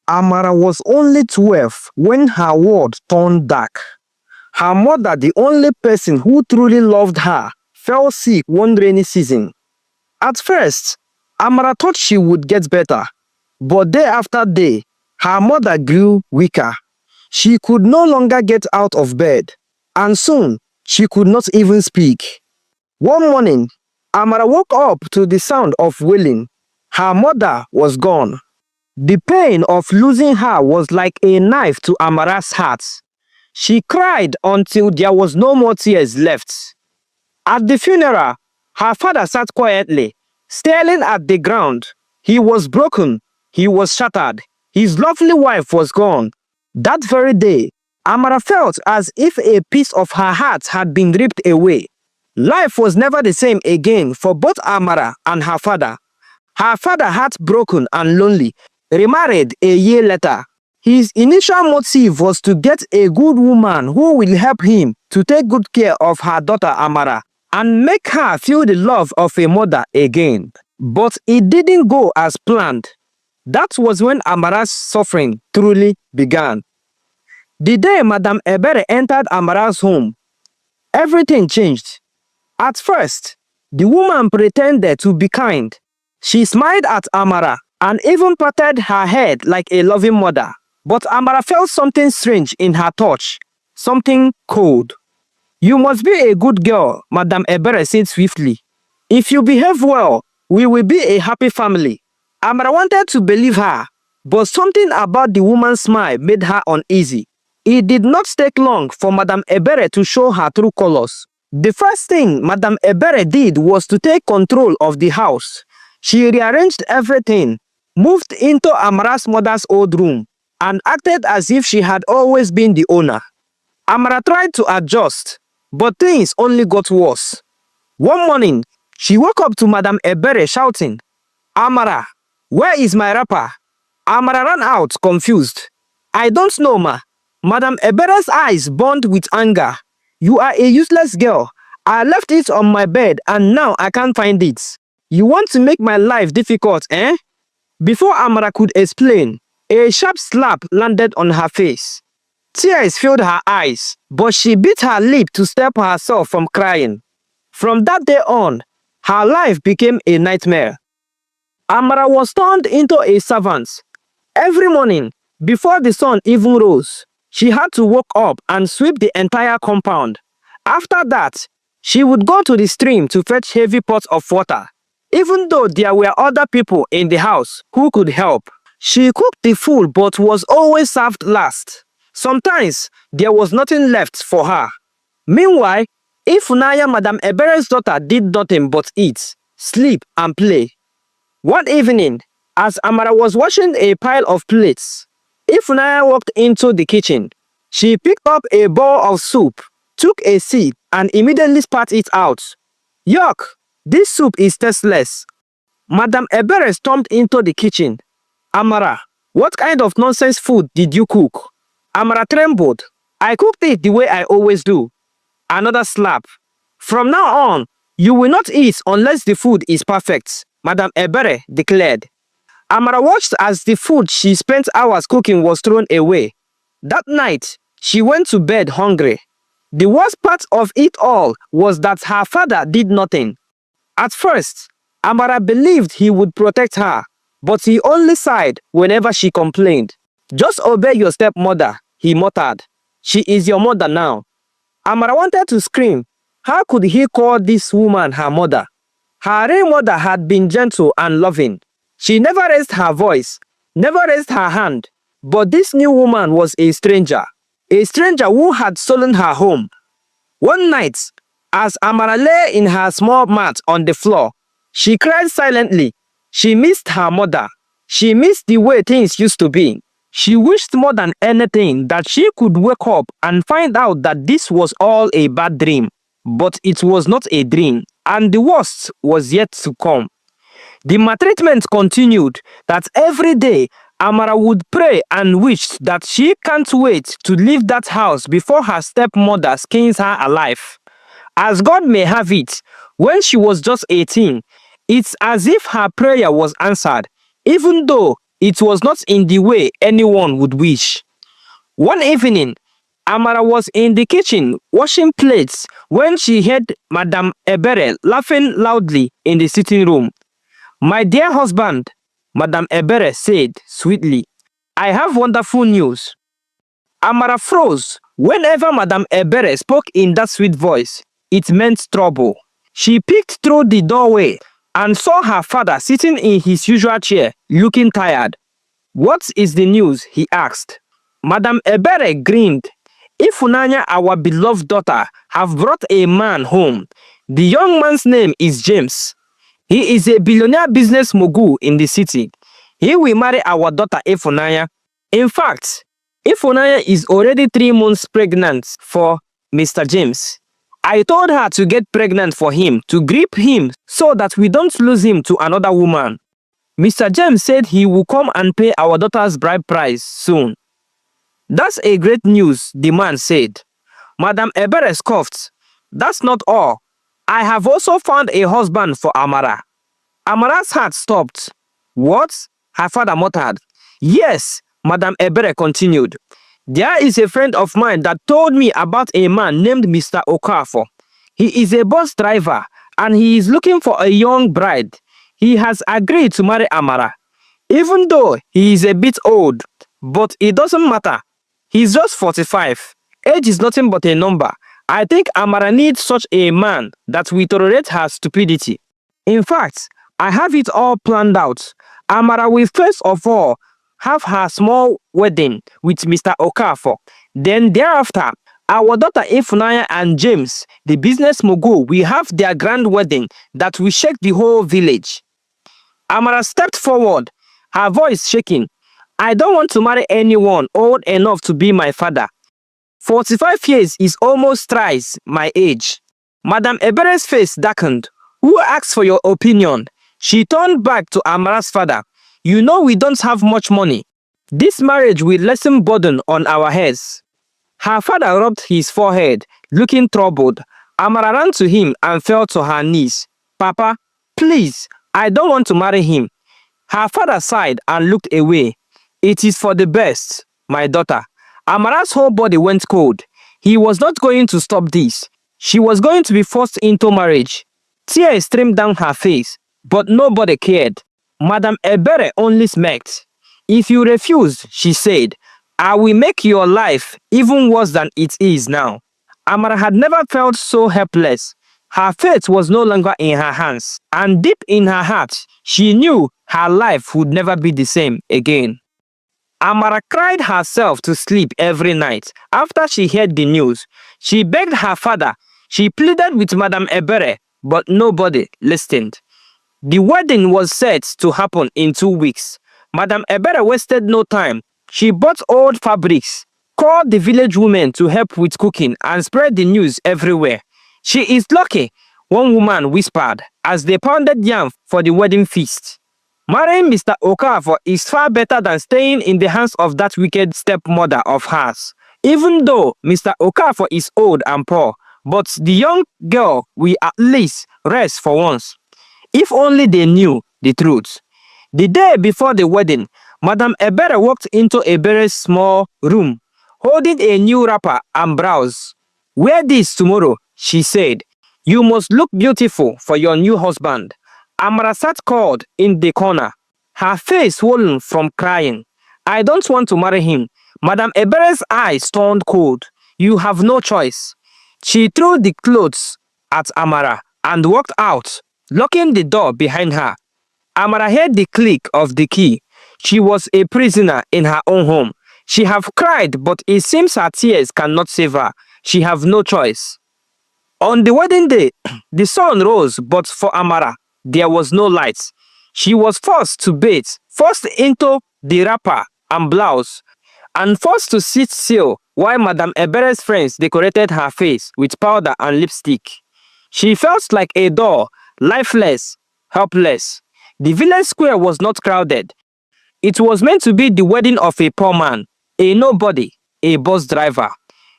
Amara was only 12 when her world turned dark. Her mother, the only person who truly loved her, fell sick one rainy season. At first, Amara thought she would get better, but day after day, her mother grew weaker. She could no longer get out of bed, and soon she could not even speak. One morning, Amara woke up to the sound of wailing. Her mother was gone. The pain of losing her was like a knife to Amara's heart. She cried until there was no more tears left. At the funeral, her father sat quietly, staring at the ground. He was broken. He was shattered. His lovely wife was gone. That very day, Amara felt as if a piece of her heart had been ripped away. Life was never the same again for both Amara and her father. Her father, heartbroken and lonely, remarried a year later. His initial motive was to get a good woman who will help him to take good care of her daughter Amara and make her feel the love of a mother again. But it didn't go as planned. That was when Amara's suffering truly began. The day Madame Ebere entered Amara's home, everything changed. At first, the woman pretended to be kind. She smiled at Amara and even patted her head like a loving mother. But Amara felt something strange in her touch, something cold. "You must be a good girl," Madame Ebere said swiftly. "If you behave well, we will be a happy family." Amara wanted to believe her, but something about the woman's smile made her uneasy. It did not take long for Madame Ebere to show her true colors. The first thing Madame Ebere did was to take control of the house. She rearranged everything, moved into Amara's mother's old room, and acted as if she had always been the owner. Amara tried to adjust, but things only got worse. One morning, she woke up to Madame Ebere shouting, "Amara, where is my wrapper?" Amara ran out, confused. "I don't know, ma." Madame Ebere's eyes burned with anger. "You are a useless girl. I left it on my bed and now I can't find it. You want to make my life difficult, eh?" Before Amara could explain, a sharp slap landed on her face. Tears filled her eyes, but she bit her lip to stop herself from crying. From that day on, her life became a nightmare. Amara was turned into a servant. Every morning, before the sun even rose, she had to wake up and sweep the entire compound. After that, she would go to the stream to fetch heavy pots of water. Even though there were other people in the house who could help, she cooked the food but was always served last. Sometimes, there was nothing left for her. Meanwhile, Ifunanya, Madame Ebere's daughter, did nothing but eat, sleep, and play. One evening, as Amara was washing a pile of plates, Ifunanya walked into the kitchen. She picked up a bowl of soup, took a sip, and immediately spat it out. "Yuck! This soup is tasteless." Madame Ebere stormed into the kitchen. "Amara, what kind of nonsense food did you cook?" Amara trembled. "I cooked it the way I always do." Another slap. "From now on, you will not eat unless the food is perfect," Madame Ebere declared. Amara watched as the food she spent hours cooking was thrown away. That night, she went to bed hungry. The worst part of it all was that her father did nothing. At first, Amara believed he would protect her, but he only sighed whenever she complained. "Just obey your stepmother," he muttered. "She is your mother now." Amara wanted to scream. How could he call this woman her mother? Her real mother had been gentle and loving. She never raised her voice, never raised her hand. But this new woman was a stranger who had stolen her home. One night, as Amara lay in her small mat on the floor, she cried silently. She missed her mother. She missed the way things used to be. She wished more than anything that she could wake up and find out that this was all a bad dream. But it was not a dream, and the worst was yet to come. The maltreatment continued, that every day Amara would pray and wish that she can't wait to leave that house before her stepmother skins her alive. As God may have it, when she was just 18, it's as if her prayer was answered, even though it was not in the way anyone would wish. One evening, Amara was in the kitchen washing plates when she heard Madame Ebere laughing loudly in the sitting room. "My dear husband," Madame Ebere said sweetly, "I have wonderful news." Amara froze. Whenever Madame Ebere spoke in that sweet voice, it meant trouble. She peeked through the doorway and saw her father sitting in his usual chair, looking tired. "What is the news?" he asked. Madame Ebere grinned. "Ifunanya, our beloved daughter, have brought a man home. The young man's name is James. He is a billionaire business mogul in the city. He will marry our daughter Ifunanya. In fact, Ifunanya is already 3 months pregnant for Mr. James. I told her to get pregnant for him, to grip him so that we don't lose him to another woman. Mr. James said he will come and pay our daughter's bride price soon." "That's a great news," the man said. Madame Ebere scoffed. "That's not all. I have also found a husband for Amara." Amara's heart stopped. "What?" her father muttered. "Yes," Madame Ebere continued. "There is a friend of mine that told me about a man named Mr. Okafor. He is a bus driver and he is looking for a young bride. He has agreed to marry Amara. Even though he is a bit old, but it doesn't matter. He's just 45. Age is nothing but a number. I think Amara needs such a man that will tolerate her stupidity. In fact, I have it all planned out. Amara will first of all have her small wedding with Mr. Okafor. Then thereafter, our daughter Ifunanya and James, the business mogul, will have their grand wedding that will shake the whole village." Amara stepped forward, her voice shaking. "I don't want to marry anyone old enough to be my father. 45 years is almost thrice my age." Madame Ebere's face darkened. "Who asked for your opinion?" She turned back to Amara's father. "You know we don't have much money. This marriage will lessen burden on our heads." Her father rubbed his forehead, looking troubled. Amara ran to him and fell to her knees. "Papa, please, I don't want to marry him." Her father sighed and looked away. "It is for the best, my daughter." Amara's whole body went cold. He was not going to stop this. She was going to be forced into marriage. Tears streamed down her face, but nobody cared. Madame Ebere only smirked. "If you refuse," she said, "I will make your life even worse than it is now." Amara had never felt so helpless. Her fate was no longer in her hands, and deep in her heart, she knew her life would never be the same again. Amara cried herself to sleep every night. After she heard the news, she begged her father. She pleaded with Madame Ebere, but nobody listened. The wedding was set to happen in 2 weeks. Madame Ebere wasted no time. She bought old fabrics, called the village women to help with cooking, and spread the news everywhere. "She is lucky," one woman whispered as they pounded yam for the wedding feast. "Marrying Mr. Okafor is far better than staying in the hands of that wicked stepmother of hers. Even though Mr. Okafor is old and poor, but the young girl will at least rest for once." If only they knew the truth. The day before the wedding, Madame Ebere walked into Ebere's small room, holding a new wrapper and blouse. "Wear this tomorrow," she said. "You must look beautiful for your new husband." Amara sat cold in the corner, her face swollen from crying. "I don't want to marry him." Madame Ebere's eyes turned cold. "You have no choice." She threw the clothes at Amara and walked out, locking the door behind her. Amara heard the click of the key. She was a prisoner in her own home. She have cried, but it seems her tears cannot save her. She have no choice. On the wedding day, the sun rose, but for Amara, there was no light. She was forced to bathe, forced into the wrapper and blouse, and forced to sit still while Madame Ebere's friends decorated her face with powder and lipstick. She felt like a doll, lifeless, helpless. The village square was not crowded. It was meant to be the wedding of a poor man, a nobody, a bus driver.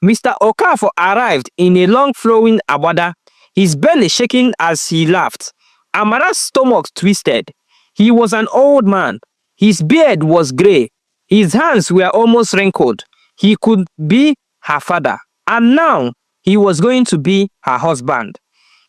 Mr. Okafor arrived in a long flowing agbada, his belly shaking as he laughed. Amara's stomach twisted. He was an old man. His beard was gray. His hands were almost wrinkled. He could be her father. And now he was going to be her husband.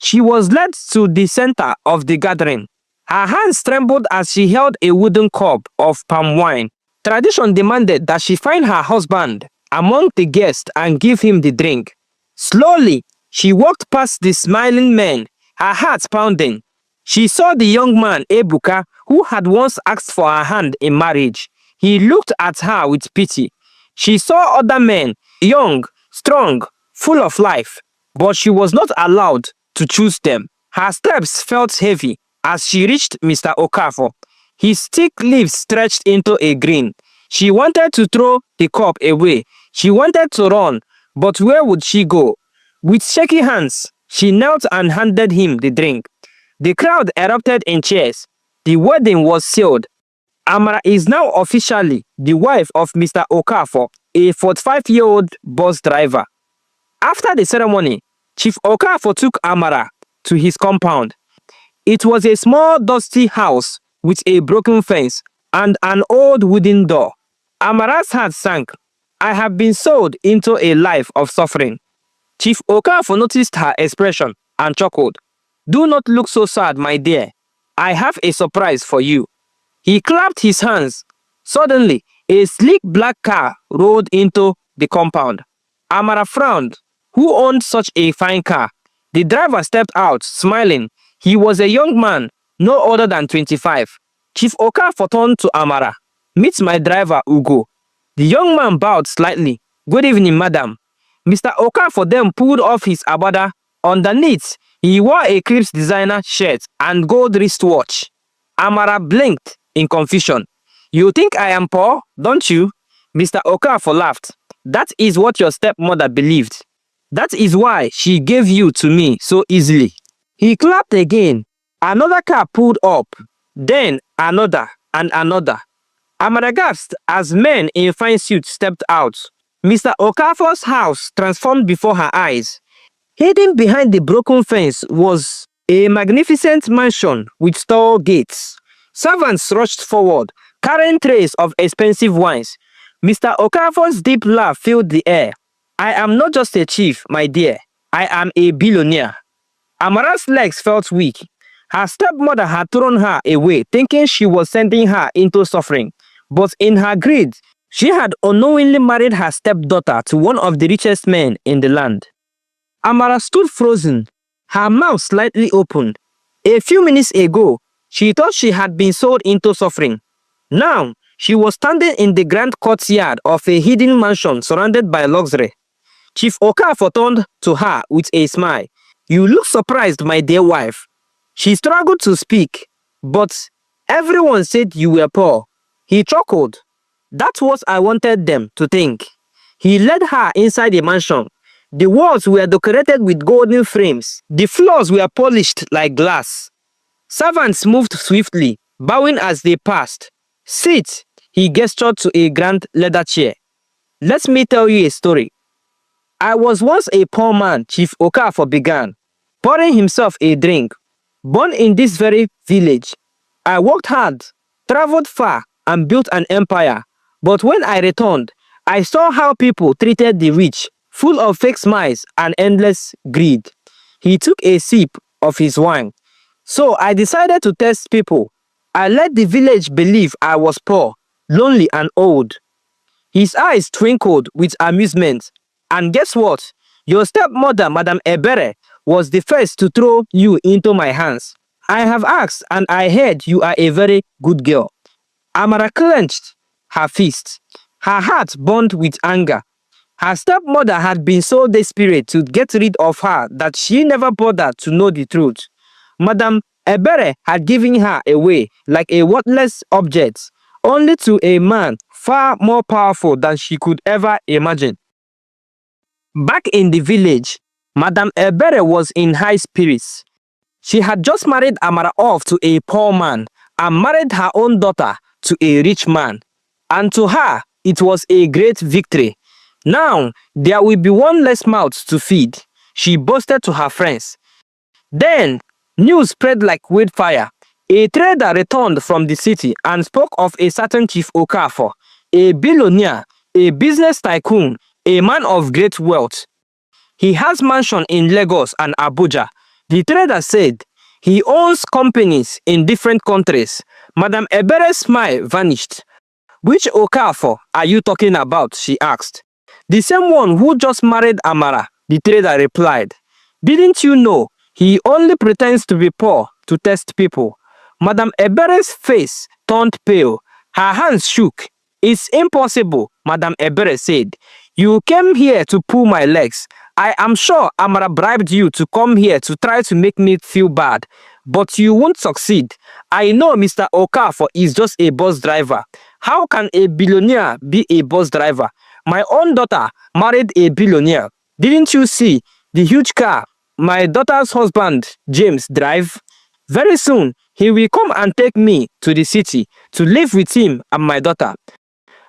She was led to the center of the gathering. Her hands trembled as she held a wooden cup of palm wine. Tradition demanded that she find her husband among the guests and give him the drink. Slowly, she walked past the smiling men, her heart pounding. She saw the young man, Ebuka, who had once asked for her hand in marriage. He looked at her with pity. She saw other men, young, strong, full of life, but she was not allowed to choose them. Her steps felt heavy as she reached Mr. Okafor. His thick lips stretched into a grin. She wanted to throw the cup away. She wanted to run, but where would she go? With shaky hands, she knelt and handed him the drink. The crowd erupted in cheers. The wedding was sealed. Amara is now officially the wife of Mr. Okafor, a 45-year-old bus driver. After the ceremony, Chief Okafor took Amara to his compound. It was a small, dusty house with a broken fence and an old wooden door. Amara's heart sank. I have been sold into a life of suffering. Chief Okafor noticed her expression and chuckled. Do not look so sad, my dear. I have a surprise for you. He clapped his hands. Suddenly, a sleek black car rolled into the compound. Amara frowned. Who owned such a fine car? The driver stepped out, smiling. He was a young man, no older than 25. Chief Okafor turned to Amara. Meet my driver, Ugo. The young man bowed slightly. Good evening, madam. Mr. Okafor then pulled off his abada. Underneath, he wore a Crips designer shirt and gold wristwatch. Amara blinked in confusion. You think I am poor, don't you? Mr. Okafor laughed. That is what your stepmother believed. That is why she gave you to me so easily. He clapped again. Another car pulled up. Then another and another. Amara gasped as men in fine suits stepped out. Mr. Okafor's house transformed before her eyes. Hidden behind the broken fence was a magnificent mansion with tall gates. Servants rushed forward, carrying trays of expensive wines. Mr. Okafor's deep laugh filled the air. I am not just a chief, my dear. I am a billionaire. Amara's legs felt weak. Her stepmother had thrown her away, thinking she was sending her into suffering. But in her greed, she had unknowingly married her stepdaughter to one of the richest men in the land. Amara stood frozen, her mouth slightly opened. A few minutes ago, she thought she had been sold into suffering. Now, she was standing in the grand courtyard of a hidden mansion surrounded by luxury. Chief Okafor turned to her with a smile. You look surprised, my dear wife. She struggled to speak, but everyone said you were poor. He chuckled. That's what I wanted them to think. He led her inside the mansion. The walls were decorated with golden frames. The floors were polished like glass. Servants moved swiftly, bowing as they passed. Sit, he gestured to a grand leather chair. Let me tell you a story. I was once a poor man, Chief Okafor began, pouring himself a drink. Born in this very village, I worked hard, traveled far, and built an empire. But when I returned, I saw how people treated the rich, full of fake smiles and endless greed. He took a sip of his wine. So I decided to test people. I let the village believe I was poor, lonely, and old. His eyes twinkled with amusement. And guess what? Your stepmother, Madame Ebere, was the first to throw you into my hands. I have asked and I heard you are a very good girl. Amara clenched her fist. Her heart burned with anger. Her stepmother had been so desperate to get rid of her that she never bothered to know the truth. Madame Ebere had given her away like a worthless object, only to a man far more powerful than she could ever imagine. Back in the village, Madame Ebere was in high spirits. She had just married Amara off to a poor man and married her own daughter to a rich man. And to her, it was a great victory. Now, there will be one less mouth to feed, she boasted to her friends. Then, news spread like wildfire. A trader returned from the city and spoke of a certain Chief Okafor, a billionaire, a business tycoon, a man of great wealth. He has mansion in Lagos and Abuja. The trader said he owns companies in different countries. Madam Ebere's smile vanished. Which Okafor are you talking about? She asked. The same one who just married Amara, the trader replied. Didn't you know? He only pretends to be poor to test people. Madam Ebere's face turned pale. Her hands shook. It's impossible, Madam Ebere said. You came here to pull my legs. I am sure Amara bribed you to come here to try to make me feel bad. But you won't succeed. I know Mr. Okafor is just a bus driver. How can a billionaire be a bus driver? My own daughter married a billionaire. Didn't you see the huge car my daughter's husband, James, drive? Very soon, he will come and take me to the city to live with him and my daughter.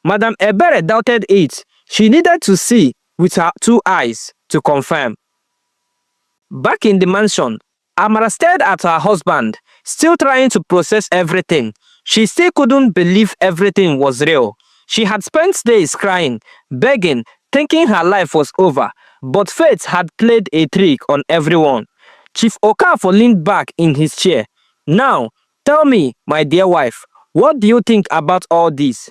Madam Ebere doubted it. She needed to see with her 2 eyes to confirm. Back in the mansion, Amara stared at her husband, still trying to process everything. She still couldn't believe everything was real. She had spent days crying, begging, thinking her life was over, but fate had played a trick on everyone. Chief Okafor leaned back in his chair. Now, tell me, my dear wife, what do you think about all this?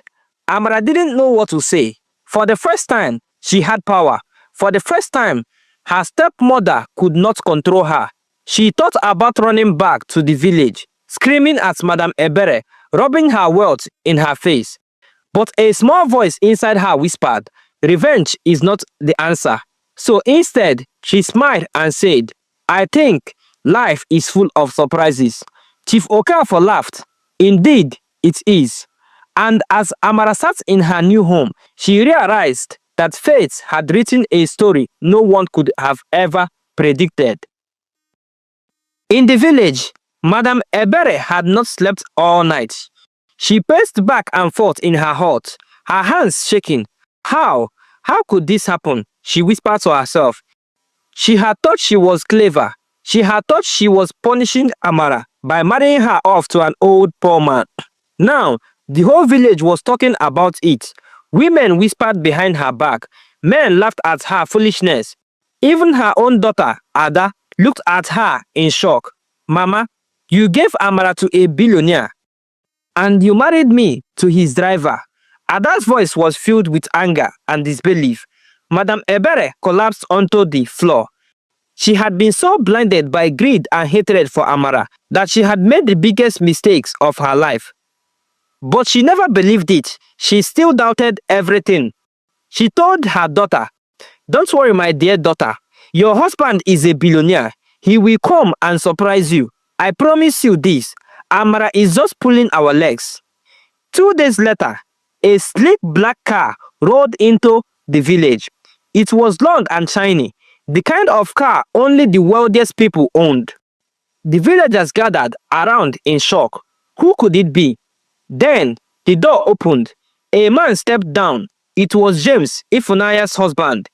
Amara didn't know what to say. For the first time, she had power. For the first time, her stepmother could not control her. She thought about running back to the village, screaming at Madam Ebere, rubbing her wealth in her face. But a small voice inside her whispered, revenge is not the answer. So instead, she smiled and said, I think life is full of surprises. Chief Okafor laughed. Indeed, it is. And as Amara sat in her new home, she realized that fate had written a story no one could have ever predicted. In the village, Madam Ebere had not slept all night. She paced back and forth in her hut, her hands shaking. How? How could this happen? She whispered to herself. She had thought she was clever. She had thought she was punishing Amara by marrying her off to an old poor man. Now, the whole village was talking about it. Women whispered behind her back. Men laughed at her foolishness. Even her own daughter, Ada, looked at her in shock. Mama, you gave Amara to a billionaire, and you married me to his driver. Ada's voice was filled with anger and disbelief. Madam Ebere collapsed onto the floor. She had been so blinded by greed and hatred for Amara that she had made the biggest mistakes of her life. But she never believed it. She still doubted everything. She told her daughter, don't worry, my dear daughter. Your husband is a billionaire. He will come and surprise you. I promise you this. Amara is just pulling our legs. 2 days later, a sleek black car rolled into the village. It was long and shiny, the kind of car only the wealthiest people owned. The villagers gathered around in shock. Who could it be? Then the door opened. A man stepped down. It was James, Ifunaya's husband,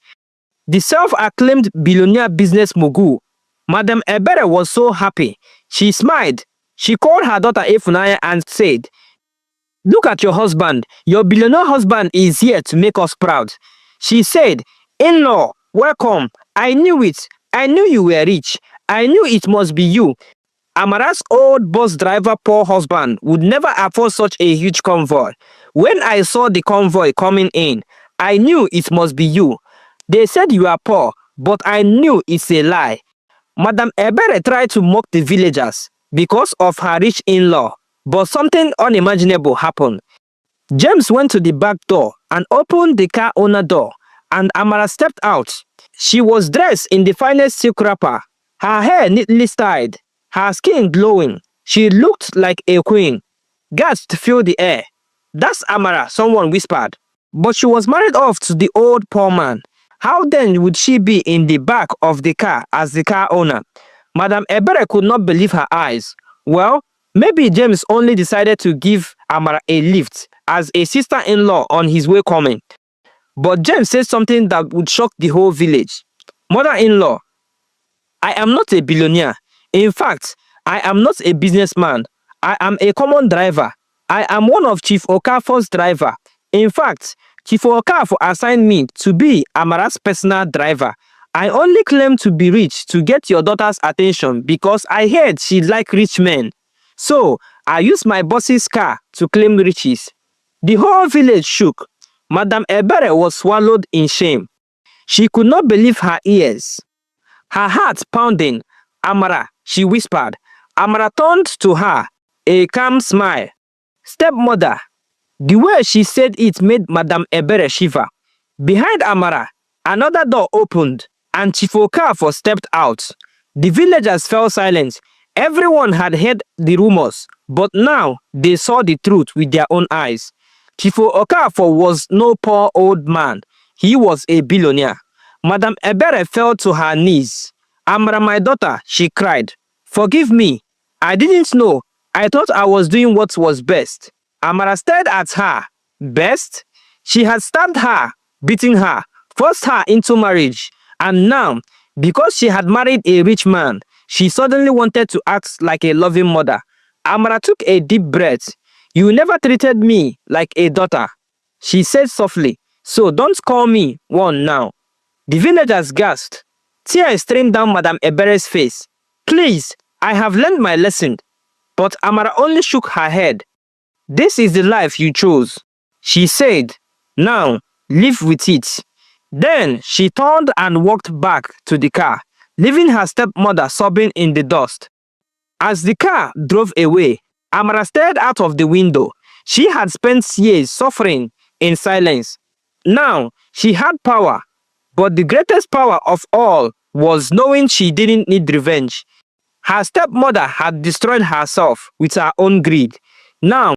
the self-acclaimed billionaire business mogul. Madam Ebere was so happy. She smiled. She called her daughter Ifunaya and said, look at your husband. Your billionaire husband is here to make us proud. She said, in-law, welcome. I knew it. I knew you were rich. I knew it must be you. Amara's old bus driver poor husband would never afford such a huge convoy. When I saw the convoy coming in, I knew it must be you. They said you are poor, but I knew it's a lie. Madam Ebere tried to mock the villagers because of her rich in-law, but something unimaginable happened. James went to the back door and opened the car owner door, and Amara stepped out. She was dressed in the finest silk wrapper, her hair neatly styled, her skin glowing. She looked like a queen. Gasps filled the air. That's Amara, someone whispered. But she was married off to the old poor man. How then would she be in the back of the car as the car owner? Madam Ebere could not believe her eyes. Well, maybe James only decided to give Amara a lift as a sister-in-law on his way coming. But James said something that would shock the whole village. Mother-in-law, I am not a billionaire. In fact, I am not a businessman. I am a common driver. I am one of Chief Okafor's driver. In fact, Chief Okafor assigned me to be Amara's personal driver. I only claim to be rich to get your daughter's attention because I heard she like rich men. So, I used my boss's car to claim riches. The whole village shook. Madame Ebere was swallowed in shame. She could not believe her ears. Her heart pounding. Amara, she whispered. Amara turned to her, a calm smile. Stepmother. The way she said it made Madame Ebere shiver. Behind Amara, another door opened, and Chief Okafor stepped out. The villagers fell silent. Everyone had heard the rumors, but now they saw the truth with their own eyes. Chief Okafor was no poor old man. He was a billionaire. Madame Ebere fell to her knees. Amara, my daughter, she cried. Forgive me. I didn't know. I thought I was doing what was best. Amara stared at her. Best? She had stabbed her, beaten her, forced her into marriage. And now, because she had married a rich man, she suddenly wanted to act like a loving mother. Amara took a deep breath. You never treated me like a daughter, she said softly. So don't call me one now. The villagers gasped. Tears streamed down Madame Ebere's face. Please, I have learned my lesson. But Amara only shook her head. This is the life you chose, she said. Now, live with it. Then she turned and walked back to the car, leaving her stepmother sobbing in the dust. As the car drove away, Amara stared out of the window. She had spent years suffering in silence. Now, she had power. But the greatest power of all was knowing she didn't need revenge. Her stepmother had destroyed herself with her own greed. Now,